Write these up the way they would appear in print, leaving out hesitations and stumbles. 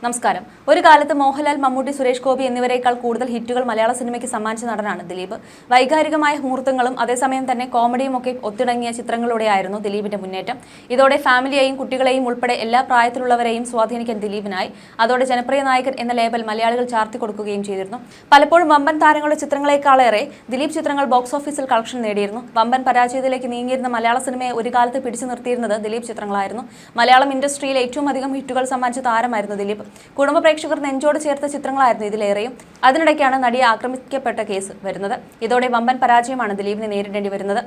നമസ്കാരം. ഒരു കാലത്ത് മോഹൻലാൽ, മമ്മൂട്ടി, സുരേഷ് ഗോപി എന്നിവരെക്കാൾ കൂടുതൽ ഹിറ്റുകൾ മലയാള സിനിമയ്ക്ക് സമ്മാനിച്ച നടനാണ് ദിലീപ്. വൈകാരികമായ മുഹൂർത്തങ്ങളും അതേസമയം തന്നെ കോമഡിയും ഒക്കെ ഒത്തിണങ്ങിയ ചിത്രങ്ങളിലൂടെയായിരുന്നു ദിലീപിന്റെ മുന്നേറ്റം. ഇതോടെ ഫാമിലിയെയും കുട്ടികളെയും ഉൾപ്പെടെ എല്ലാ പ്രായത്തിലുള്ളവരെയും സ്വാധീനിക്കാൻ ദിലീപിനായി. അതോടെ ജനപ്രിയ നായകൻ എന്ന ലേബൽ മലയാളികൾ ചാർത്തി കൊടുക്കുകയും ചെയ്തിരുന്നു. പലപ്പോഴും വമ്പൻ താരങ്ങളുടെ ചിത്രങ്ങളെക്കാളേറെ ദിലീപ് ചിത്രങ്ങൾ ബോക്സ് ഓഫീസിൽ കളക്ഷൻ നേടിയിരുന്നു. വമ്പൻ പരാജയത്തിലേക്ക് നീങ്ങിയിരുന്ന മലയാള സിനിമയെ ഒരു കാലത്ത് പിടിച്ചു നിർത്തിയിരുന്നത് ദിലീപ് ചിത്രങ്ങളായിരുന്നു. മലയാളം ഇൻഡസ്ട്രിയിൽ ഏറ്റവും അധികം ഹിറ്റുകൾ സമ്മാനിച്ച താരമായിരുന്നു ദിലീപ്. കുടുംബ പ്രേക്ഷകർ നെഞ്ചോട് ചേർത്ത ചിത്രങ്ങളായിരുന്നു ഇതിലേറെയും. അതിനിടയ്ക്കാണ് നടിയെ ആക്രമിക്കപ്പെട്ട കേസ് വരുന്നത്. ഇതോടെ വമ്പൻ പരാജയമാണ് ദിലീപിനെ നേരിടേണ്ടി വരുന്നത്.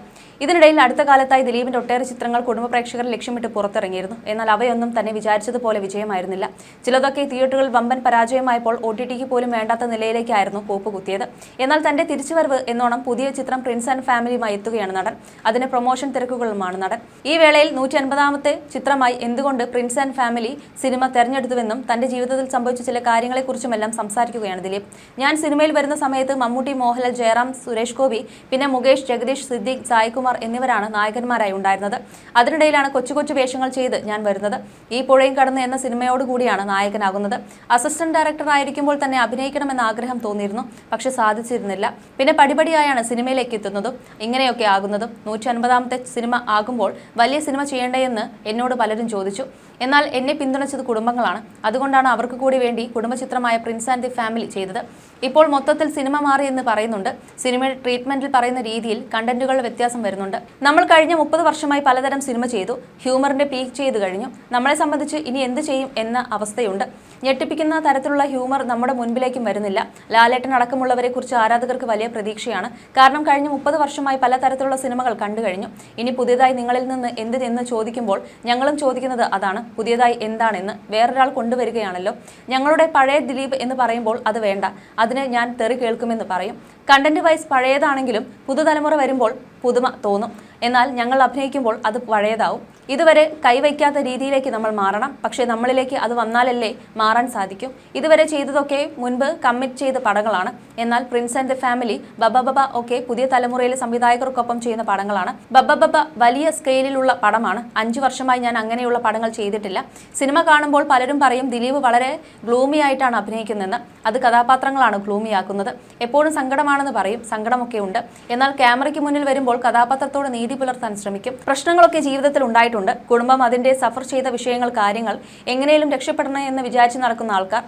ഇതിനിടയിൽ അടുത്ത കാലത്തായി ദിലീപിന്റെ ഒട്ടേറെ ചിത്രങ്ങൾ കുടുംബ പ്രേക്ഷകരെ ലക്ഷ്യമിട്ട് പുറത്തിറങ്ങിയിരുന്നു. എന്നാൽ അവയൊന്നും തന്നെ വിചാരിച്ചതുപോലെ വിജയമായിരുന്നില്ല. ചിലതൊക്കെ തിയേറ്ററുകളിൽ വമ്പൻ പരാജയമായപ്പോൾ OTTക്ക് പോലും വേണ്ടാത്ത നിലയിലേക്കായിരുന്നു പോപ്പ് കുത്തിയത്. എന്നാൽ തന്റെ തിരിച്ചുവരവ് എന്നോണം പുതിയ ചിത്രം പ്രിൻസ് ആൻഡ് ഫാമിലിയുമായി എത്തുകയാണ് നടൻ. അതിന് പ്രൊമോഷൻ തിരക്കുകളുമാണ് നടൻ. ഈ വേളയിൽ 150ാമത്തെ ചിത്രമായി എന്തുകൊണ്ട് പ്രിൻസ് ആൻഡ് ഫാമിലി സിനിമ തെരഞ്ഞെടുത്തുവെന്നും തന്റെ ജീവിതത്തിൽ സംഭവിച്ച ചില കാര്യങ്ങളെക്കുറിച്ചുമെല്ലാം സംസാരിക്കുകയാണ് ദിലീപ്. ഞാൻ സിനിമയിൽ വരുന്ന സമയത്ത് മമ്മൂട്ടി, മോഹൻലാൽ, ജയറാം, സുരേഷ് ഗോപി, പിന്നെ മുകേഷ്, ജഗദീഷ്, സിദ്ദീഖ്, സായികുമാർ എന്നിവരാണ് നായകന്മാരായി ഉണ്ടായിരുന്നത്. അതിനിടയിലാണ് കൊച്ചു കൊച്ചു വേഷങ്ങൾ ചെയ്ത് ഞാൻ വരുന്നത്. ഈ പുഴയും കടന്ന് എന്ന സിനിമയോടുകൂടിയാണ് നായകനാകുന്നത്. അസിസ്റ്റന്റ് ഡയറക്ടർ ആയിരിക്കുമ്പോൾ തന്നെ അഭിനയിക്കണമെന്ന ആഗ്രഹം തോന്നിയിരുന്നു. പക്ഷെ സാധിച്ചിരുന്നില്ല. പിന്നെ പടിപടിയായാണ് സിനിമയിലേക്ക് എത്തുന്നതും ഇങ്ങനെയൊക്കെ ആകുന്നതും. 150ാമത്തെ സിനിമ ആകുമ്പോൾ വലിയ സിനിമ ചെയ്യേണ്ടതെന്ന് എന്നോട് പലരും ചോദിച്ചു. എന്നാൽ എന്നെ പിന്തുണച്ചത് കുടുംബങ്ങളാണ്. അതുകൊണ്ടാണ് അവർക്ക് കൂടി വേണ്ടി കുടുംബചിത്രമായ പ്രിൻസ് ആൻഡ് ദി ഫാമിലി ചെയ്തത്. ഇപ്പോൾ മൊത്തത്തിൽ സിനിമ മാറി എന്ന് പറയുന്നുണ്ട്. സിനിമയുടെ ട്രീറ്റ്മെന്റിൽ പറയുന്ന രീതിയിൽ കണ്ടന്റുകളുടെ വ്യത്യാസം വരുന്നുണ്ട്. നമ്മൾ കഴിഞ്ഞ 30 വർഷമായി പലതരം സിനിമ ചെയ്തു. ഹ്യൂമറിന്റെ പീക്ക് ചെയ്തു കഴിഞ്ഞു. നമ്മളെ സംബന്ധിച്ച് ഇനി എന്ത് ചെയ്യും എന്ന അവസ്ഥയുണ്ട്. ഞെട്ടിപ്പിക്കുന്ന തരത്തിലുള്ള ഹ്യൂമർ നമ്മുടെ മുൻപിലേക്കും വരുന്നില്ല. ലാലേട്ടൻ അടക്കമുള്ളവരെ കുറിച്ച് ആരാധകർക്ക് വലിയ പ്രതീക്ഷയാണ്. കാരണം കഴിഞ്ഞ 30 വർഷമായി പലതരത്തിലുള്ള സിനിമകൾ കണ്ടു കഴിഞ്ഞു. ഇനി പുതിയതായി നിങ്ങളിൽ നിന്ന് എന്ത് എന്ന് ചോദിക്കുമ്പോൾ ഞങ്ങളും ചോദിക്കുന്നത് അതാണ്. പുതിയതായി എന്താണെന്ന് വേറൊരാൾ കൊണ്ടുവരികയാണല്ലോ. ഞങ്ങളുടെ പഴയ ദിലീപ് എന്ന് പറയുമ്പോൾ അത് വേണ്ട, അതിന് ഞാൻ തെറി കേൾക്കുമെന്ന് പറയും. കണ്ടന്റ് വൈസ് പഴയതാണെങ്കിലും പുതുതലമുറ വരുമ്പോൾ പുതുമ തോന്നും. എന്നാൽ ഞങ്ങൾ അഭിനയിക്കുമ്പോൾ അത് പഴയതാവും. ഇതുവരെ കൈവയ്ക്കാത്ത രീതിയിലേക്ക് നമ്മൾ മാറണം. പക്ഷേ നമ്മളിലേക്ക് അത് വന്നാലല്ലേ മാറാൻ സാധിക്കും. ഇതുവരെ ചെയ്തതൊക്കെ മുൻപ് കമ്മിറ്റ് ചെയ്ത പടങ്ങളാണ്. എന്നാൽ പ്രിൻസ് ആൻഡ് ദി ഫാമിലി, ബബബബ ഒക്കെ പുതിയ തലമുറയിലെ സംവിധായകർക്കൊപ്പം ചെയ്യുന്ന പടങ്ങളാണ്. ബബബബ വലിയ സ്കെയിലിലുള്ള പടമാണ്. 5 വർഷമായി ഞാൻ അങ്ങനെയുള്ള പടങ്ങൾ ചെയ്തിട്ടില്ല. സിനിമ കാണുമ്പോൾ പലരും പറയും ദിലീപ് വളരെ ഗ്ലൂമി ആയിട്ടാണ് അഭിനയിക്കുന്നതെന്ന്. അത് കഥാപാത്രങ്ങളാണ് ഗ്ലൂമിയാക്കുന്നത്. എപ്പോഴും സങ്കടമാണെന്ന് പറയും. സങ്കടമൊക്കെ ഉണ്ട്. എന്നാൽ ക്യാമറയ്ക്ക് മുന്നിൽ വരുമ്പോൾ കഥാപാത്രത്തോട് നീതി പുലർത്താൻ ശ്രമിക്കും. പ്രശ്നങ്ങളൊക്കെ ജീവിതത്തിൽ ഉണ്ടായിട്ടുണ്ട്. കുടുംബം, അതിന്റെ സഫർ ചെയ്ത വിഷയങ്ങൾ, കാര്യങ്ങൾ എങ്ങനെയും രക്ഷപ്പെടണം എന്ന് വിചാരിച്ച് നടക്കുന്ന ആൾക്കാർ.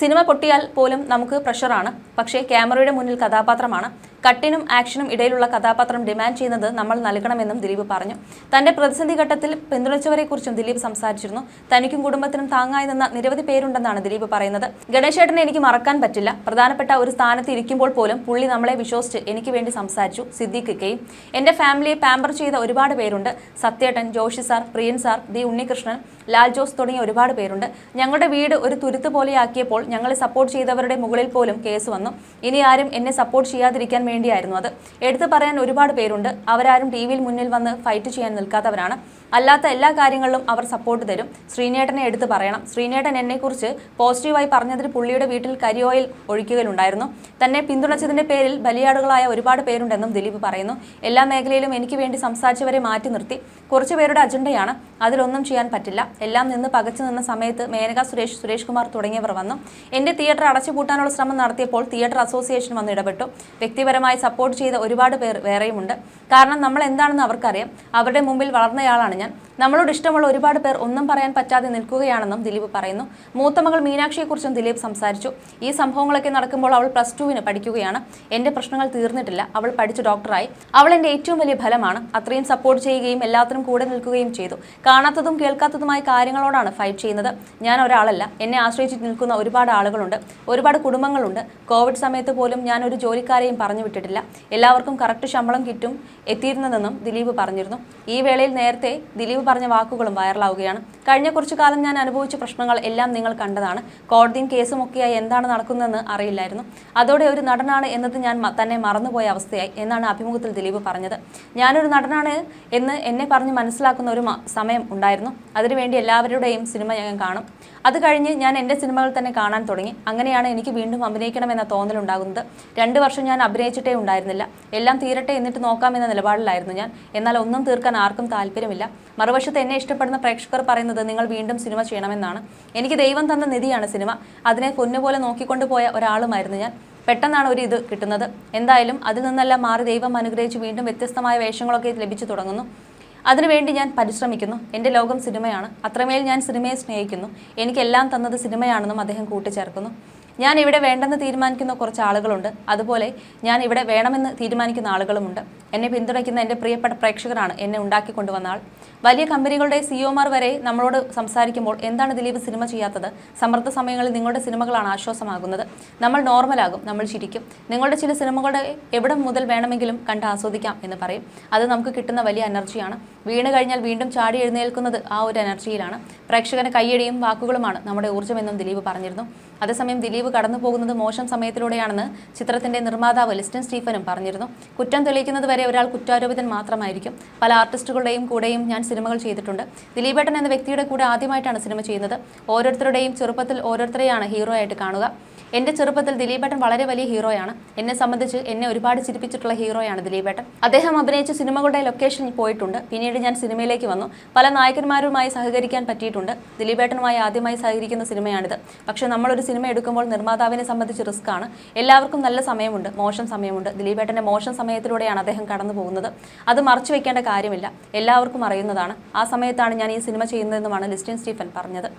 സിനിമ പൊട്ടിയാൽ പോലും നമുക്ക് പ്രഷറാണ്. പക്ഷേ ക്യാമറയുടെ മുന്നിൽ കഥാപാത്രമാണ്. കട്ടിനും ആക്ഷനും ഇടയിലുള്ള കഥാപാത്രം ഡിമാൻഡ് ചെയ്യുന്നത് നമ്മൾ നൽകണമെന്നും ദിലീപ് പറഞ്ഞു. തന്റെ പ്രതിസന്ധി ഘട്ടത്തിൽ പിന്തുണച്ചവരെക്കുറിച്ചും ദിലീപ് സംസാരിച്ചിരുന്നു. തനിക്കും കുടുംബത്തിനും താങ്ങായി നിന്ന നിരവധി പേരുണ്ടെന്നാണ് ദിലീപ് പറയുന്നത്. ഗണേശേട്ടനെ എനിക്ക് മറക്കാൻ പറ്റില്ല. പ്രധാനപ്പെട്ട ഒരു സ്ഥാനത്ത് ഇരിക്കുമ്പോൾ പോലും പുള്ളി നമ്മളെ വിശ്വസിച്ച് എനിക്ക് വേണ്ടി സംസാരിച്ചു. സിദ്ദീഖിക്കയും എന്റെ ഫാമിലിയെ പാമ്പർ ചെയ്ത ഒരുപാട് പേരുണ്ട്. സത്യേട്ടൻ, ജോഷി സാർ, പ്രിയൻ സാർ, ഡി ഉണ്ണികൃഷ്ണൻ, ലാൽ ജോസ് തുടങ്ങിയ ഒരുപാട് പേരുണ്ട്. ഞങ്ങളുടെ വീട് ഒരു തുരുത്ത് പോലെയാക്കിയപ്പോൾ ഞങ്ങളെ സപ്പോർട്ട് ചെയ്തവരുടെ മുകളിൽ പോലും കേസ് വന്നു. ഇനി ആരും എന്നെ സപ്പോർട്ട് ചെയ്യാതിരിക്കാൻ വേണ്ടിയായിരുന്നു അത്. എടുത്തു പറയാൻ ഒരുപാട് പേരുണ്ട്. അവരാരും TV മുന്നിൽ വന്ന് ഫൈറ്റ് ചെയ്യാൻ നിൽക്കാത്തവരാണ്. അല്ലാത്ത എല്ലാ കാര്യങ്ങളിലും അവർ സപ്പോർട്ട് തരും. ശ്രീനേട്ടനെ എടുത്തു പറയണം. ശ്രീനേട്ടൻ എന്നെക്കുറിച്ച് പോസിറ്റീവായി പറഞ്ഞതിന് പുള്ളിയുടെ വീട്ടിൽ കരിയോയിൽ ഒഴിക്കുകയുണ്ടായിരുന്നു. തന്നെ പിന്തുണച്ചതിന്റെ പേരിൽ ബലിയാടുകളായ ഒരുപാട് പേരുണ്ടെന്നും ദിലീപ് പറയുന്നു. എല്ലാ മേഖലയിലും എനിക്ക് വേണ്ടി സംസാരിച്ചവരെ മാറ്റി നിർത്തി. കുറച്ചു പേരുടെ അജണ്ടയാണ്. അതിലൊന്നും ചെയ്യാൻ പറ്റില്ല. എല്ലാം നിന്ന് പകച്ചു നിന്ന സമയത്ത് മേനക സുരേഷ്, സുരേഷ് കുമാർ തുടങ്ങിയവർ വന്നു. എന്റെ തിയേറ്റർ അടച്ചുപൂട്ടാനുള്ള ശ്രമം നടത്തിയപ്പോൾ തിയേറ്റർ അസോസിയേഷൻ വന്ന് ഇടപെട്ടു. വ്യക്തിപരമായി സപ്പോർട്ട് ചെയ്ത ഒരുപാട് പേർ വേറെയുമുണ്ട്. കാരണം നമ്മൾ എന്താണെന്ന് അവർക്കറിയാം. അവരുടെ മുമ്പിൽ വളർന്നയാളാണ് ഞാൻ. നമ്മളോട് ഇഷ്ടമുള്ള ഒരുപാട് പേർ ഒന്നും പറയാൻ പറ്റാതെ നിൽക്കുകയാണെന്നും ദിലീപ് പറയുന്നു. മൂത്ത മകൾ മീനാക്ഷിയെക്കുറിച്ചും ദിലീപ് സംസാരിച്ചു. ഈ സംഭവങ്ങളൊക്കെ നടക്കുമ്പോൾ അവൾ +2 പഠിക്കുകയാണ്. എന്റെ പ്രശ്നങ്ങൾ തീർന്നിട്ടില്ല. അവൾ പഠിച്ച് ഡോക്ടറായി. അവൾ എന്റെ ഏറ്റവും വലിയ ഫലമാണ്. അത്രയും സപ്പോർട്ട് ചെയ്യുകയും എല്ലാത്തിനും കൂടെ നിൽക്കുകയും ചെയ്തു. കാണാത്തതും കേൾക്കാത്തതുമായ കാര്യങ്ങളോടാണ് ഫൈറ്റ് ചെയ്യുന്നത്. ഞാൻ ഒരാളല്ല. എന്നെ ആശ്രയിച്ച് നിൽക്കുന്ന ഒരുപാട് ആളുകളുണ്ട്. ഒരുപാട് കുടുംബങ്ങളുണ്ട്. കോവിഡ് സമയത്ത് പോലും ഞാൻ ഒരു ജോലിക്കാരെയും പറഞ്ഞു വിട്ടിട്ടില്ല. എല്ലാവർക്കും കറക്റ്റ് ശമ്പളം കിട്ടും എത്തിയിരുന്നതെന്നും ദിലീപ് പറഞ്ഞിരുന്നു. ഈ വേളയിൽ നേരത്തെ ദിലീപ് പറഞ്ഞ വാക്കുകളും വൈറലാവുകയാണ്. കഴിഞ്ഞ കുറച്ചു കാലം ഞാൻ അനുഭവിച്ച പ്രശ്നങ്ങൾ എല്ലാം നിങ്ങൾ കണ്ടതാണ്. കോടതിയും കേസും ഒക്കെയായി എന്താണ് നടക്കുന്നതെന്ന് അറിയില്ലായിരുന്നു. അതോടെ ഒരു നടനാണ് എന്നത് ഞാൻ തന്നെ മറന്നുപോയ അവസ്ഥയായി എന്നാണ് അഭിമുഖത്തിൽ ദിലീപ് പറഞ്ഞത്. ഞാനൊരു നടനാണ് എന്ന് എന്നെ പറഞ്ഞ് മനസ്സിലാക്കുന്ന ഒരു സമയം ഉണ്ടായിരുന്നു. അതിനുവേണ്ടി എല്ലാവരുടെയും സിനിമ ഞാൻ കാണും. അത് കഴിഞ്ഞ് ഞാൻ എൻ്റെ സിനിമകൾ തന്നെ കാണാൻ തുടങ്ങി. അങ്ങനെയാണ് എനിക്ക് വീണ്ടും അഭിനയിക്കണമെന്ന തോന്നലുണ്ടാകുന്നത്. 2 വർഷം ഞാൻ അഭിനയിച്ചിട്ടേ ഉണ്ടായിരുന്നില്ല. എല്ലാം തീരട്ടെ എന്നിട്ട് നോക്കാമെന്ന നിലപാടിലായിരുന്നു ഞാൻ. എന്നാൽ ഒന്നും തീർക്കാൻ ആർക്കും താല്പര്യമില്ല. മറുവശത്ത് എന്നെ ഇഷ്ടപ്പെടുന്ന പ്രേക്ഷകർ പറയുന്നത് നിങ്ങൾ വീണ്ടും സിനിമ ചെയ്യണമെന്നാണ്. എനിക്ക് ദൈവം തന്ന നിധിയാണ് സിനിമ. അതിനെ പൊന്നുപോലെ നോക്കിക്കൊണ്ടുപോയ ഒരാളുമായിരുന്നു ഞാൻ. പെട്ടെന്നാണ് ഒരു ഇത് കിട്ടുന്നത്. എന്തായാലും അതിൽ നിന്നെല്ലാം മാറി ദൈവം അനുഗ്രഹിച്ച് വീണ്ടും വ്യത്യസ്തമായ വേഷങ്ങളൊക്കെ ലഭിച്ചു തുടങ്ങുന്നു. അതിനുവേണ്ടി ഞാൻ പരിശ്രമിക്കുന്നു. എൻ്റെ ലോകം സിനിമയാണ്. അത്രമേൽ ഞാൻ സിനിമയെ സ്നേഹിക്കുന്നു. എനിക്കെല്ലാം തന്നത് സിനിമയാണെന്നും അദ്ദേഹം കൂട്ടിച്ചേർക്കുന്നു. ഞാൻ ഇവിടെ വേണ്ടെന്ന് തീരുമാനിക്കുന്ന കുറച്ച് ആളുകളുണ്ട്. അതുപോലെ ഞാൻ ഇവിടെ വേണമെന്ന് തീരുമാനിക്കുന്ന ആളുകളുമുണ്ട്. എന്നെ പിന്തുണയ്ക്കുന്ന എൻ്റെ പ്രിയപ്പെട്ട പ്രേക്ഷകരാണ് എന്നെ ഉണ്ടാക്കിക്കൊണ്ടുവന്ന ആൾ. വലിയ കമ്പനികളുടെ സിഇഒമാർ വരെ നമ്മളോട് സംസാരിക്കുമ്പോൾ എന്താണ് ദിലീപ് സിനിമ ചെയ്യാത്തത്? സമ്മർദ്ദ സമയങ്ങളിൽ നിങ്ങളുടെ സിനിമകളാണ് ആശ്വാസമാകുന്നത്. നമ്മൾ നോർമലാകും, നമ്മൾ ചിരിക്കും. നിങ്ങളുടെ ചില സിനിമകളുടെ എവിടെ മുതൽ വേണമെങ്കിലും കണ്ട് ആസ്വദിക്കാം എന്ന് പറയും. അത് നമുക്ക് കിട്ടുന്ന വലിയ എനർജിയാണ്. വീണ് കഴിഞ്ഞാൽ വീണ്ടും ചാടി എഴുന്നേൽക്കുന്നത് ആ ഒരു എനർജിയിലാണ്. പ്രേക്ഷകന് കയ്യടിയും വാക്കുകളുമാണ് നമ്മുടെ ഊർജ്ജമെന്നും ദിലീപ് പറഞ്ഞിരുന്നു. അതേസമയം ദിലീപ് കടന്നു പോകുന്നത് മോശം സമയത്തിലൂടെയാണെന്ന് ചിത്രത്തിന്റെ നിർമ്മാതാവ് ലിസ്റ്റൻ സ്റ്റീഫനും പറഞ്ഞിരുന്നു. കുറ്റം തെളിയിക്കുന്നത് വരെ ഒരാൾ കുറ്റാരോപിതൻ മാത്രമായിരിക്കും. പല ആർട്ടിസ്റ്റുകളുടെയും കൂടെയും ഞാൻ സിനിമകൾ ചെയ്തിട്ടുണ്ട്. ദിലീപേട്ടൻ എന്ന വ്യക്തിയുടെ കൂടെ ആദ്യമായിട്ടാണ് സിനിമ ചെയ്യുന്നത്. ഓരോരുത്തരുടെയും ചെറുപ്പത്തിൽ ഓരോരുത്തരെയാണ് ഹീറോ ആയിട്ട് കാണുക. എൻ്റെ ചെറുപ്പത്തിൽ ദിലീപേട്ടൻ വളരെ വലിയ ഹീറോയാണ്. എന്നെ സംബന്ധിച്ച് എന്നെ ഒരുപാട് ചിരിപ്പിച്ചിട്ടുള്ള ഹീറോയാണ് ദിലീപേട്ടൻ. അദ്ദേഹം അഭിനയിച്ച സിനിമകളുടെ ലൊക്കേഷനിൽ പോയിട്ടുണ്ട്. പിന്നീട് ഞാൻ സിനിമയിലേക്ക് വന്നു. പല നായകന്മാരുമായി സഹകരിക്കാൻ പറ്റിയിട്ടുണ്ട്. ദിലീപേട്ടനുമായി ആദ്യമായി സഹകരിക്കുന്ന സിനിമയാണിത്. പക്ഷേ നമ്മളൊരു സിനിമ എടുക്കുമ്പോൾ നിർമ്മാതാവിനെ സംബന്ധിച്ച് റിസ്ക് ആണ്. എല്ലാവർക്കും നല്ല സമയമുണ്ട്, മോശം സമയമുണ്ട്. ദിലീപേട്ടൻ്റെ മോശം സമയത്തിലൂടെയാണ് അദ്ദേഹം കടന്നു പോകുന്നത്. അത് മറച്ചു വെക്കേണ്ട കാര്യമില്ല, എല്ലാവർക്കും അറിയുന്നതാണ്. ആ സമയത്താണ് ഞാൻ ഈ സിനിമ ചെയ്യുന്നതെന്നുമാണ് ലിസ്റ്റൻ സ്റ്റീഫൻ പറഞ്ഞത്.